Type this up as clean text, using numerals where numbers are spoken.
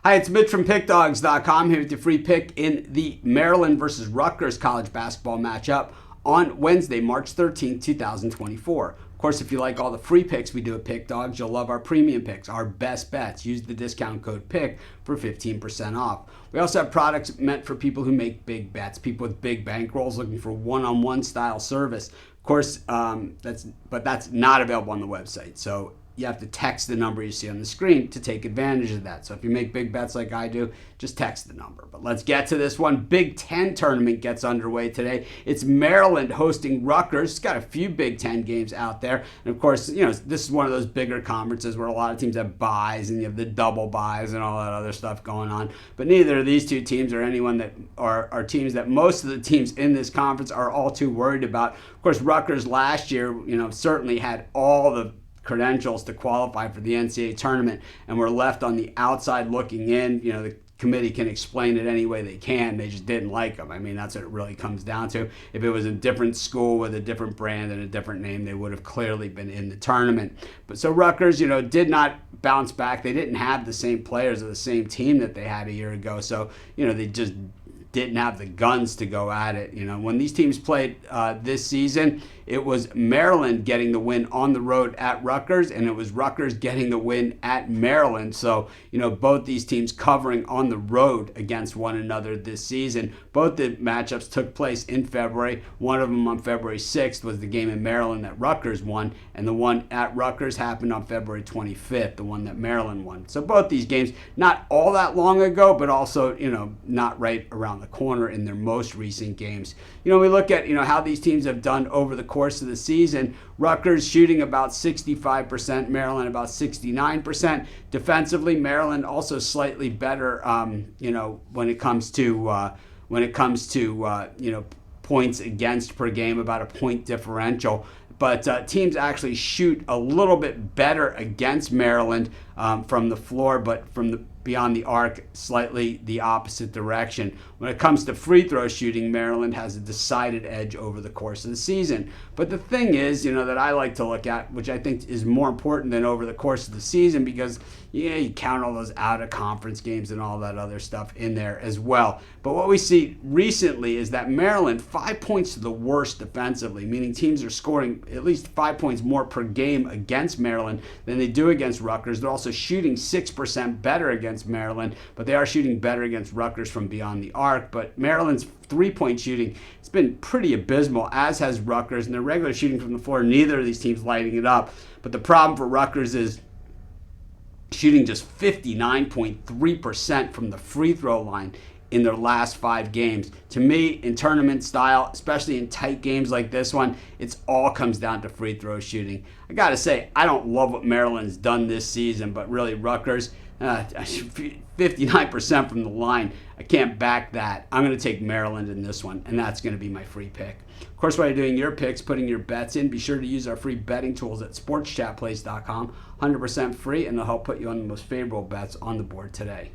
Hi, it's Mitch from Pickdawgz.com here with your free pick in the Maryland versus Rutgers college basketball matchup on Wednesday, March 13th, 2024. Of course, if you like all the free picks we do at Pickdawgz, you'll love our premium picks, our best bets. Use the discount code PICK for 15% off. We also have products meant for people who make big bets, people with big bankrolls looking for one-on-one style service. Of course, that's not available on the website. So you have to text the number you see on the screen to take advantage of that. So if you make big bets like I do, just text the number. But let's get to this one. Big Ten tournament gets underway today. It's Maryland hosting Rutgers. It's got a few Big Ten games out there. And of course, this is one of those bigger conferences where a lot of teams have buys and you have the double buys and all that other stuff going on. But neither of these two teams are anyone that are teams that most of the teams in this conference are all too worried about. Of course, Rutgers last year, certainly had all the credentials to qualify for the NCAA tournament and were left on the outside looking in. The committee can explain it any way they can. They just didn't like them. I mean, that's what it really comes down to. If it was a different school with a different brand and a different name, they would have clearly been in the tournament. But so Rutgers, did not bounce back. They didn't have the same players or the same team that they had a year ago. So, they just didn't have the guns to go at it. When these teams played this season, it was Maryland getting the win on the road at Rutgers, and it was Rutgers getting the win at Maryland. So, both these teams covering on the road against one another this season. Both the matchups took place in February. One of them on February 6th was the game in Maryland that Rutgers won, and the one at Rutgers happened on February 25th, the one that Maryland won. So both these games, not all that long ago, but also, not right around the corner in their most recent games. We look at, how these teams have done over the course of the season. Rutgers shooting about 65%, Maryland about 69%. Defensively, Maryland also slightly better, when it comes to points against per game, about a point differential. But teams actually shoot a little bit better against Maryland from the floor, but from the beyond the arc, slightly the opposite direction. When it comes to free throw shooting, Maryland has a decided edge over the course of the season. But the thing is, that I like to look at, which I think is more important than over the course of the season, because you count all those out-of-conference games and all that other stuff in there as well. But what we see recently is that Maryland, 5 points to the worst defensively, meaning teams are scoring at least 5 points more per game against Maryland than they do against Rutgers. They're also shooting 6% better against Maryland, but they are shooting better against Rutgers from beyond the arc. But Maryland's three-point shooting has been pretty abysmal, as has Rutgers, and their regular shooting from the floor, neither of these teams lighting it up. But the problem for Rutgers is shooting just 59.3% from the free throw line in their last 5 games. To me, in tournament style, especially in tight games like this one, it all comes down to free throw shooting. I gotta say, I don't love what Maryland's done this season, but really Rutgers, 59% from the line. I can't back that. I'm going to take Maryland in this one, and that's going to be my free pick. Of course, while you're doing your picks, putting your bets in, be sure to use our free betting tools at sportschatplace.com. 100% free, and they'll help put you on the most favorable bets on the board today.